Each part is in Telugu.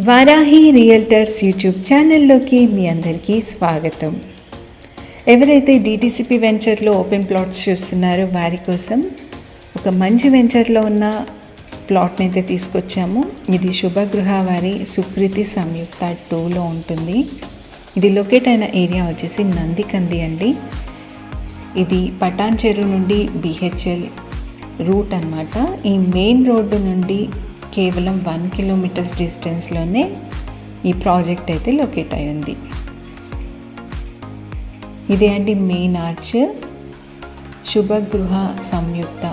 వారాహి రియల్టర్స్ యూట్యూబ్ ఛానల్లోకి మీ అందరికీ స్వాగతం. ఎవరైతే డిటిసిపి వెంచర్లో ఓపెన్ ప్లాట్స్ చూస్తున్నారో వారి కోసం ఒక మంచి వెంచర్లో ఉన్న ప్లాట్ని అయితే తీసుకొచ్చాము. ఇది శుభగృహ వారి సుకృతి సంయుక్త 2లో ఉంటుంది. ఇది లొకేట్ అయిన ఏరియా వచ్చేసి నందికంది అండి. ఇది పటాన్ చెరువు నుండి బిహెచ్ఎల్ రూట్ అన్నమాట. ఈ మెయిన్ రోడ్డు నుండి కేవలం 1 కిలోమీటర్స్ డిస్టెన్స్లోనే ఈ ప్రాజెక్ట్ అయితే లొకేట్ అయి ఉంది. ఇదే అండి మెయిన్ ఆర్చ్, శుభగృహ సంయుక్త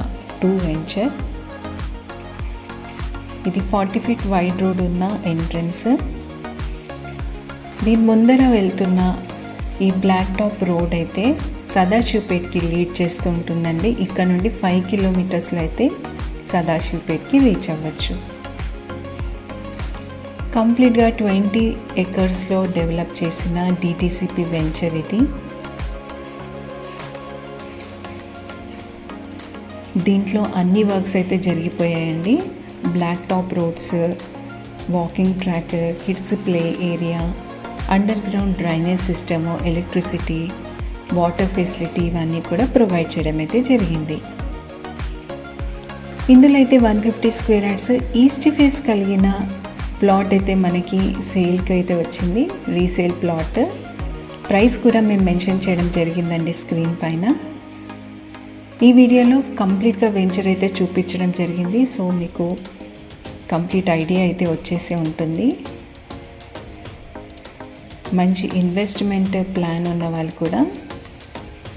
2 వెంచర్. ఇది 40 ఫీట్ వైడ్ రోడ్ ఉన్న ఎంట్రన్స్. దీని ముందర వెళ్తున్న ఈ బ్లాక్ టాప్ రోడ్ అయితే సదాశివపేట్కి లీడ్ చేస్తూ ఉంటుందండి. ఇక్కడ నుండి 5 కిలోమీటర్స్లో అయితే సదాశివపేట్కి రీచ్ అవ్వచ్చు. కంప్లీట్గా 20 ఎకర్స్లో డెవలప్ చేసిన డిటిసిపి వెంచర్ ఇది. దీంట్లో అన్ని వర్క్స్ అయితే జరిగిపోయాయండి. Black top roads, walking track, kids play area, underground drainage system, electricity, water facility ఇవన్నీ కూడా ప్రొవైడ్ చేయడం అయితే జరిగింది. ఇందులో అయితే 150 స్క్వేర్ యార్డ్స్ ఈస్ట్ ఫేస్ కలిగిన ప్లాట్ అయితే మనకి సేల్కి అయితే వచ్చింది. రీసేల్ ప్లాట్ ప్రైస్ కూడా మేము మెన్షన్ చేయడం జరిగిందండి స్క్రీన్ పైన. ఈ వీడియోలో కంప్లీట్గా వెంచర్ అయితే చూపించడం జరిగింది. సో మీకు కంప్లీట్ ఐడియా అయితే వచ్చేసి ఉంటుంది. మంచి ఇన్వెస్ట్మెంట్ ప్లాన్ ఉన్న వాళ్ళు కూడా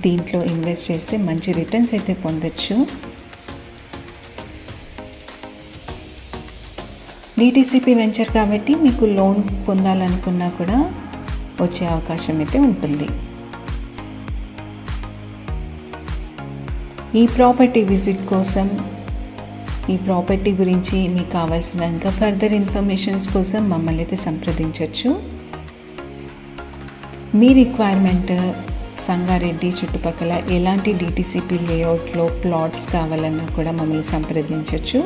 దీంట్లో ఇన్వెస్ట్ చేస్తే మంచి రిటర్న్స్ అయితే పొందొచ్చు. డిటిసిపి వెంచర్ కాబట్టి మీకు లోన్ పొందాలనుకున్నా కూడా వచ్చే అవకాశం అయితే ఉంటుంది. ఈ ప్రాపర్టీ విజిట్ కోసం, ఈ ప్రాపర్టీ గురించి మీకు కావాల్సిన ఇంకా ఫర్దర్ ఇన్ఫర్మేషన్స్ కోసం మమ్మల్ని అయితే సంప్రదించవచ్చు. మీ రిక్వైర్మెంట్ సంగారెడ్డి చుట్టుపక్కల ఎలాంటి డిటిసిపి లేఅవుట్లో ప్లాట్స్ కావాలన్నా కూడా మమ్మల్ని సంప్రదించవచ్చు.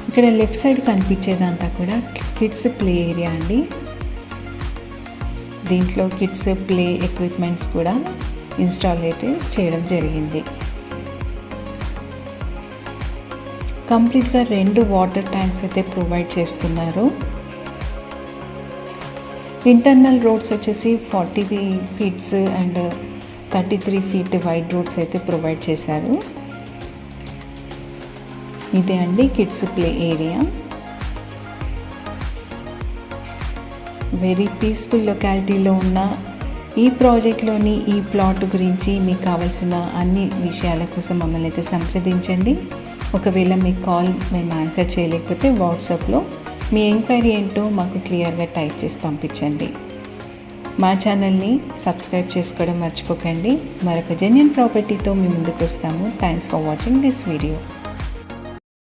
ఇక్కడ లెఫ్ట్ సైడ్ కనిపించేదంతా కూడా కిడ్స్ ప్లే ఏరియా అండి. దీంట్లో కిడ్స్ ప్లే ఎక్విప్మెంట్స్ కూడా ఇన్స్టాల్ అయితే చేయడం జరిగింది. కంప్లీట్గా 2 వాటర్ ట్యాంక్స్ అయితే ప్రొవైడ్ చేస్తున్నారు. ఇంటర్నల్ రోడ్స్ వచ్చేసి 40 feets and 33 feet wide roads అయితే ప్రొవైడ్ చేశారు. ఇదే అండి kids play area. Very peaceful లొకాలిటీలో ఉన్న ఈ ప్రాజెక్ట్లోని ఈ ప్లాట్ గురించి మీకు కావాల్సిన అన్ని విషయాల కోసం మమ్మల్ని అయితే సంప్రదించండి. ఒకవేళ మీ కాల్ మేము ఆన్సర్ చేయలేకపోతే వాట్సాప్లో మీ ఎంక్వైరీ ఏంటో మాకు క్లియర్గా టైప్ చేసి పంపించండి. మా ఛానల్ని సబ్స్క్రైబ్ చేసుకోవడం మర్చిపోకండి. మరొక జెన్యూన్ ప్రాపర్టీతో మీ ముందుకు వస్తాము. Thanks for watching this video.